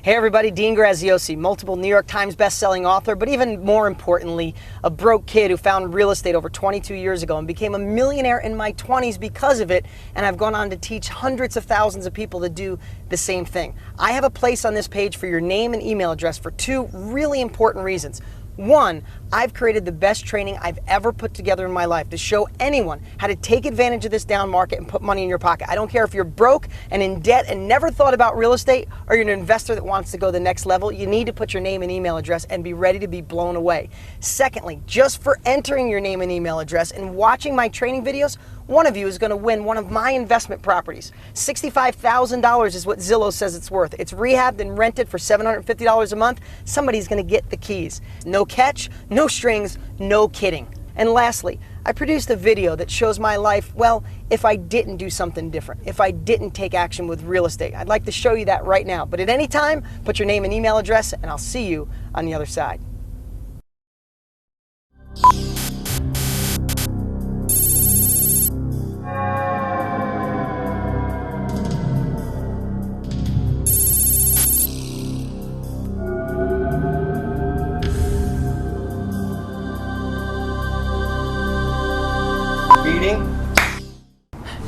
Hey everybody, Lien Marion, multiple New York Times best-selling author, but even more importantly, a broke kid who found real estate over 22 years ago and became a millionaire in my 20s because of it, and I've gone on to teach hundreds of thousands of people to do the same thing. I have a place on this page for your name and email address for two really important reasons. One, I've created the best training I've ever put together in my life to show anyone how to take advantage of this down market and put money in your pocket. I don't care if you're broke and in debt and never thought about real estate, or you're an investor that wants to go the next level. You need to put your name and email address and be ready to be blown away. Secondly, just for entering your name and email address and watching my training videos, one of you is going to win one of my investment properties. $65,000 is what Zillow says it's worth. It's rehabbed and rented for $750 a month. Somebody's going to get the keys. No catch, no strings, no kidding. And lastly, I produced a video that shows my life, well, if I didn't do something different, if I didn't take action with real estate. I'd like to show you that right now. But at any time, put your name and email address, and I'll see you on the other side.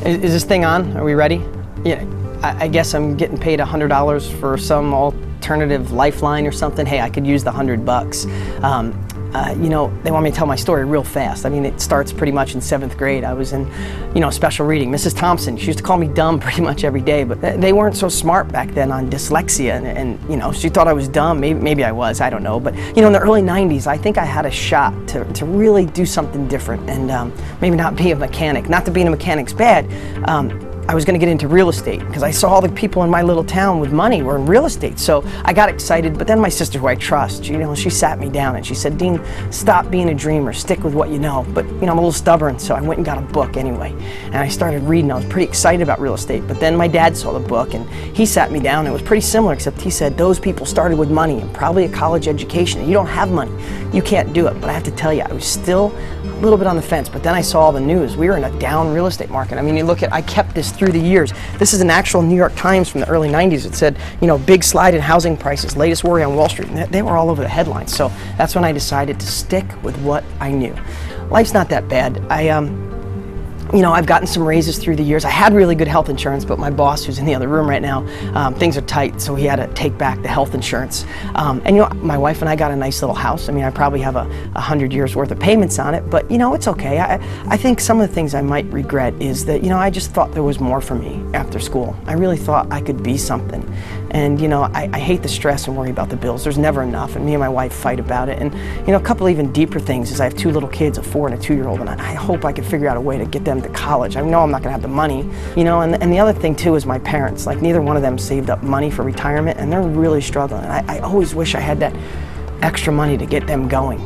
Is this thing on? Are we ready? Yeah, I guess I'm getting paid $100 for some alternative lifeline or something. Hey, I could use the $100. You know, they want me to tell my story real fast. I mean, it starts pretty much in 7th grade. I was in, special reading. Mrs. Thompson, she used to call me dumb pretty much every day, but they weren't so smart back then on dyslexia, and she thought I was dumb. Maybe I was, I don't know. But, in the early 90s, I think I had a shot to really do something different and maybe not be a mechanic. Not that being a mechanic's bad. I was going to get into real estate because I saw all the people in my little town with money were in real estate. So I got excited, but then my sister, who I trust, she sat me down and she said, "Dean, stop being a dreamer, stick with what you know." But I'm a little stubborn, so I went and got a book anyway. And I started reading. I was pretty excited about real estate, but then my dad saw the book and he sat me down. It was pretty similar, except he said, "Those people started with money and probably a college education, and you don't have money. You can't do it." But I have to tell you, I was still a little bit on the fence, but then I saw all the news. We were in a down real estate market. I mean, I kept this through the years. This is an actual New York Times from the early 90s. It said, big slide in housing prices, latest worry on Wall Street. And they were all over the headlines. So that's when I decided to stick with what I knew. Life's not that bad. I've gotten some raises through the years. I had really good health insurance, but my boss, who's in the other room right now, things are tight, so he had to take back the health insurance. My wife and I got a nice little house. I mean, I probably have 100 years worth of payments on it, but it's okay. I think some of the things I might regret is that, I just thought there was more for me after school. I really thought I could be something. And, I hate the stress and worry about the bills. There's never enough, and me and my wife fight about it. And, a couple even deeper things is I have 2 little kids, a 4 and a 2-year-old, and I hope I could figure out a way to get them to college. I know I'm not going to have the money, and the other thing too is my parents. Like, neither one of them saved up money for retirement, and they're really struggling. And I always wish I had that extra money to get them going.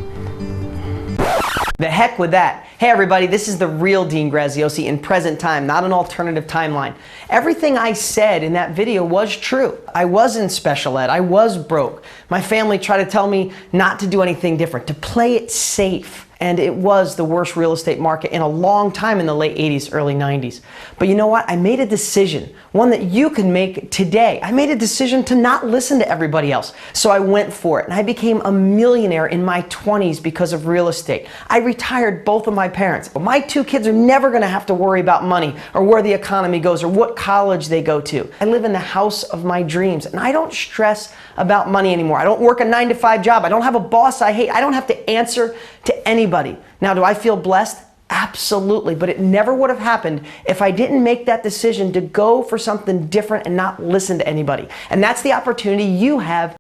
The heck with that. Hey everybody, this is the real Lien Marion in present time, not an alternative timeline. Everything I said in that video was true. I was in special ed, I was broke. My family tried to tell me not to do anything different, to play it safe. And it was the worst real estate market in a long time in the late 80s, early 90s. But you know what? I made a decision, one that you can make today. I made a decision to not listen to everybody else. So I went for it, and I became a millionaire in my 20s because of real estate. I retired both of my parents. My 2 kids are never going to have to worry about money or where the economy goes or what college they go to. I live in the house of my dreams, and I don't stress about money anymore. I don't work a 9-to-5 job. I don't have a boss I hate. I don't have to answer to anybody. Now, do I feel blessed? Absolutely, but it never would have happened if I didn't make that decision to go for something different and not listen to anybody. And that's the opportunity you have